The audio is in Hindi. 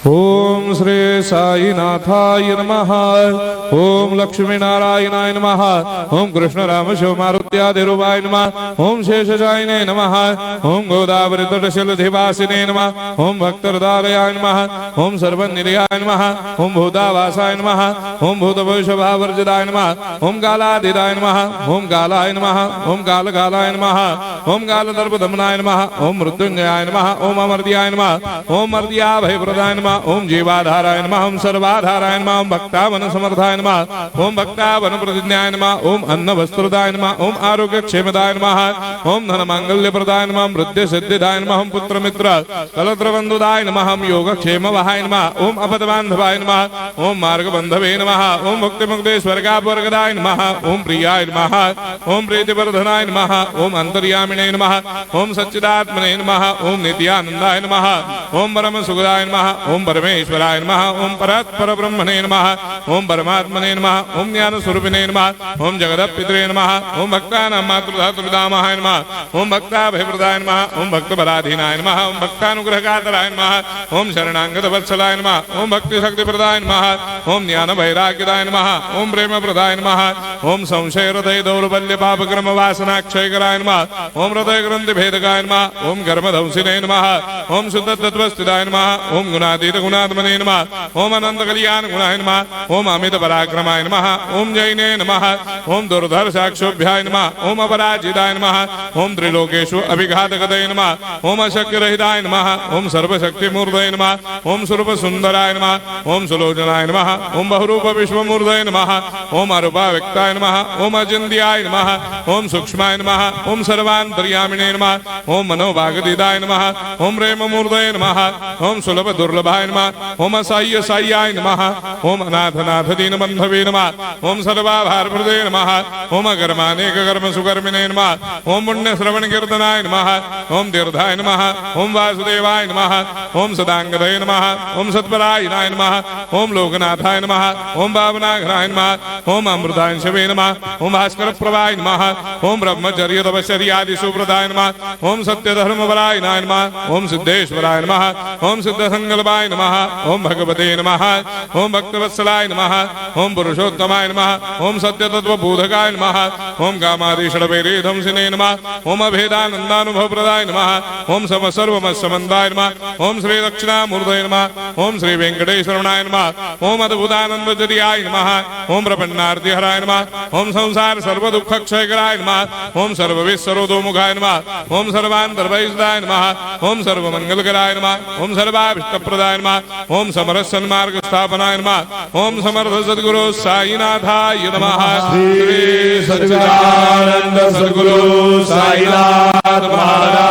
ओम श्री साईनाथाय नमः। ओम लक्ष्मी नारायणाय नमः। ओम कृष्ण राम शिव मारुत्यादिरूपाय नमः। ओम शेषशायिने नमः। ओम गोदावरी तटशिलधिवासिने नमः। ओम भक्तहृदयाय नमः। ओम सर्वनिलयाय नमः। ओम भूतावासाय नमः। ओम भूतभविष्यभावर्जिताय नमः। ओम कालाधीराय नमः। ओम कालाय नमः। ओम कालकालाय नमः। ओम कालदर्पदमनाय नमः। ओम मृत्युंजयाय नमः। ओम अमर्त्याय नमः। ओम मर्त्याभयप्रदाय नमः। ओम जीवाधाराय नमः। ओम सर्वाधाराय नमः। ओम भक्तावन समर्थाय नमः। ओम भक्तावन प्रतिज्ञाय नमः। ओम अन्न वस्त्रदाय नमः। ओम आरोग्य क्षेमदाय नमः। ओम धन मांगल्य प्रदाय नमः। ओम वृद्धि सिद्धिदाय नमः। ओम पुत्र मित्र कलत्र बंधुदाय नमः। ओम योग क्षेम वहाय नमः। ओम अपदबांधवाय नमः। ओम मार्ग बंधवे नमः। ओम भक्ति मुक्ति स्वर्गापवर्गदाय नमः। ओम प्रियाय नमः। ओम प्रीतिवर्धनाय नमः। ओम अंतर्यामिने नमः। ओम सच्चिदात्मने नमः। ओम नित्यानंदाय नमः। ओम परम सुखदाय नमः। ओम परमेश्वराय नमः। ओम परात्पर ब्रह्मणे नमः। ओम परमात्मने नमः। ओम ज्ञान स्वरूपिणे नमः। ओम जगदपितरे नमः। ओम भक्तानां मातृधातुर्पितामहाय नमः। ओम भक्ताभयप्रदाय नमः। ओम भक्तपराधीनाय नमः। ओम भक्तानुग्रहकातराय नमः। ओम शरणागत वत्सलाय नमः। ओम भक्ति शक्ति प्रदाय नमः। ओम ज्ञान वैराग्यदाय नमः। ओम प्रेम प्रदाय नमः। ओम संशय हृदय दौर्बल्य पापक्रम वासना क्षयकराय नमः। ओम हृदय ग्रंथि भेदकाय नमः। ओम कर्मदंसिने नमः। ओम शुद्ध तत्वस्थिताय नमः। ओम गुणातीत गुणात्मने नमः। ओम अनंत कल्याण गुणाय नमः। ओम अमित पराक्रमाय नमः। ओम जैने नमः। ओम दुर्धर्षाक्षोभ्याय नमः। ओम अपराजिताय नमः। ओम त्रिलोकेषु अभिघातगतये नमः। ओम अशक्यरहिताय नमः। ओम सर्वशक्तिमूर्तये नमः। ओम स्वरूप सुंदराय नमः। ओम सुलोचनाय नमः। ओम बहुरूप विश्वमूर्तये नमः। ओम अरूपाव्यक्ताय नमः। ओम अचिन्त्याय नमः। ओम सूक्ष्माय नमः। ओम सर्वान्तर्यामिने नमः। ओम मनोभागदिदाय नमः। ओम प्रेममूर्तये नमः। ओम सुलभ दुर्लभाय नमः। ओम असाह्य साह्याय नमः। ओम अनाथनाथ दीनबन्धवे नमः। ओम सर्वाभारप्रदे नमः। ओम अकर्मानेक कर्म सुकर्मिणे नमः। ओम पुण्य श्रवण कीर्तनाय नमः। ओम तीर्थाय नमः। ओम वासुदेवाय नमः। ओम सदांगदये नमः। ओम सत्परायणाय नमः। ओम लोकनाथाय नमः। ओम भावनाघराय नमः। ओम अमृतांशवे नमः। ओम भास्कर प्रभाय नमः। ओम ब्रह्मचर्य तपश्चर्यादि सुव्रताय नमः। ओम सत्यधर्मपरायणाय नमः। ओम सिद्धेश्वराय नमः। ओम सिद्ध संकल्पाय नमः। ओम भगवते नमः। ओम भक्तवत्सलाय नमः। ओम पुरुषोत्तमाय नमः। ओम सत्यतत्त्वबोधकाय नमः। ओम कामादिषडभैरेधंसिने नमः। ओम अभेदानन्दानुभवप्रदाय नमः। ओम सर्वमस्समन्दाय नमः। ओम श्री दक्षिणामूर्तये नमः। ओम श्री वेंकटेश्वरनाय नमः। ओम अद्भुतानन्दचर्याय नमः। ओम प्रपन्नार्तिहराय नमः। ओम संसार सर्वदुःखक्षयकराय नमः। ओम सर्वविस्सरोदोमुखाय नमः। ओम सर्वान्तर्वैसदाय नमः। ओम सर्वमङ्गलकराय नमः। ओम सर्वाभीष्टप्रदाय नमः। ओम समरस सन्मार्ग स्थापनाय नमः। ओम समर्थ सद्गुरु साईनाथाय नमः। श्री सच्चिदानंद सद्गुरु साईनाथ महाराज